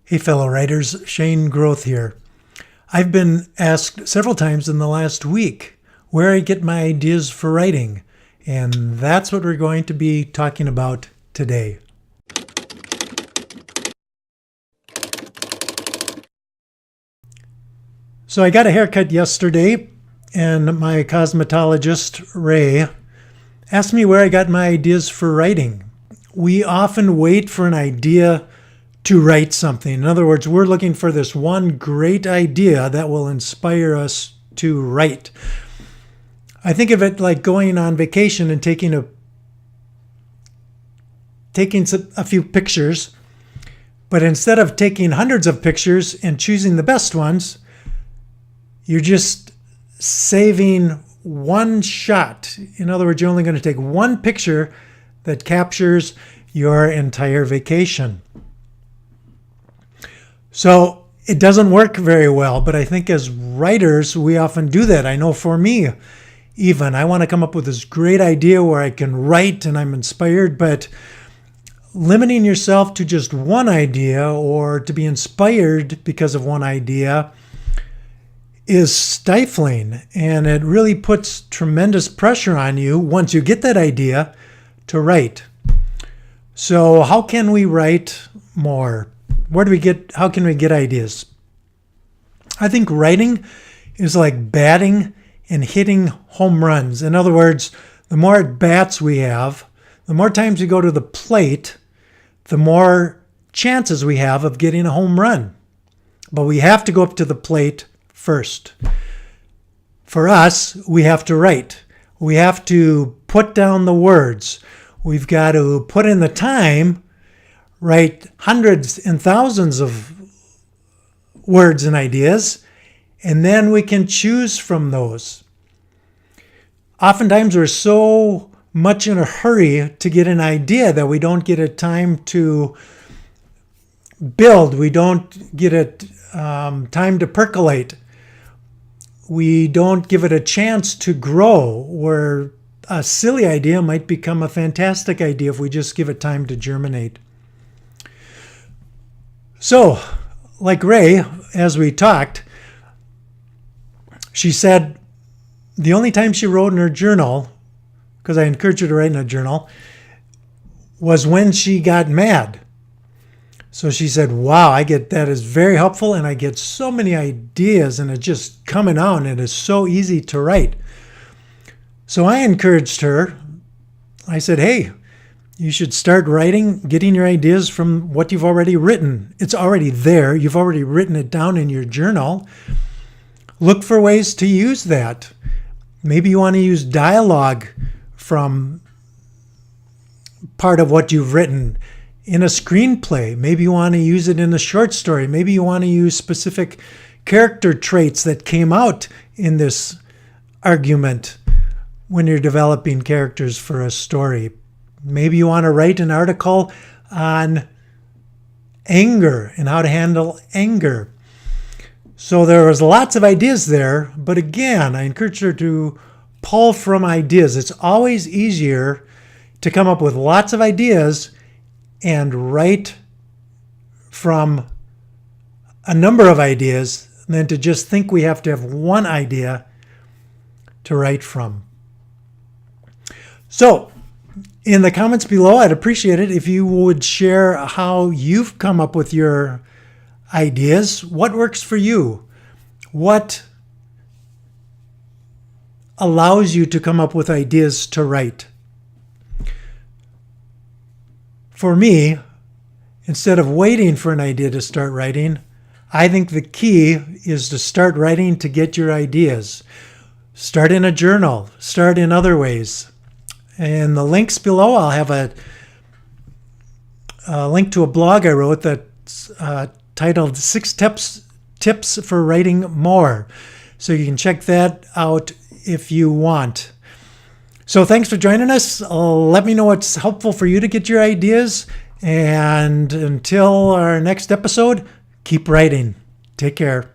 Hey fellow writers, Shane Groth here. I've been asked several times in the last week where I get my ideas for writing, and that's what we're going to be talking about today. So I got a haircut yesterday, and my cosmetologist, Ray, asked me where I got my ideas for writing. We often wait for an idea to write something. In other words, we're looking for this one great idea that will inspire us to write. I think of it like going on vacation and taking a few pictures, but instead of taking hundreds of pictures and choosing the best ones, you're just saving one shot. In other words, you're only going to take one picture that captures your entire vacation. So it doesn't work very well, but I think as writers, we often do that. I know for me, even, I want to come up with this great idea where I can write and I'm inspired, but limiting yourself to just one idea or to be inspired because of one idea is stifling, and it really puts tremendous pressure on you once you get that idea to write. So how can we write more? How can we get ideas? I think writing is like batting and hitting home runs. In other words, the more at bats we have, the more times we go to the plate, the more chances we have of getting a home run. But we have to go up to the plate first. For us, we have to write. We have to put down the words. We've got to put in the time, write hundreds and thousands of words and ideas, and then we can choose from those. Oftentimes we're so much in a hurry to get an idea that we don't get a time to build. We don't get it time to percolate. We don't give it a chance to grow, where a silly idea might become a fantastic idea if we just give it time to germinate. So, like Ray, as we talked, she said the only time she wrote in her journal, because I encouraged her to write in a journal, was when she got mad. So she said, wow, that is very helpful, and I get so many ideas, and it's just coming out, and it is so easy to write. So I encouraged her. I said, hey, you should start writing, getting your ideas from what you've already written. It's already there. You've already written it down in your journal. Look for ways to use that. Maybe you want to use dialogue from part of what you've written in a screenplay. Maybe you want to use it in a short story. Maybe you want to use specific character traits that came out in this argument when you're developing characters for a story. Maybe you want to write an article on anger and how to handle anger. So there was lots of ideas there, but again, I encourage her to pull from ideas. It's always easier to come up with lots of ideas and write from a number of ideas than to just think we have to have one idea to write from. So, in the comments below, I'd appreciate it if you would share how you've come up with your ideas. What works for you? What allows you to come up with ideas to write? For me, instead of waiting for an idea to start writing, I think the key is to start writing to get your ideas. Start in a journal. Start in other ways. In the links below, I'll have a link to a blog I wrote that's titled 6 Tips for Writing More. So you can check that out if you want. So thanks for joining us. Let me know what's helpful for you to get your ideas. And until our next episode, keep writing. Take care.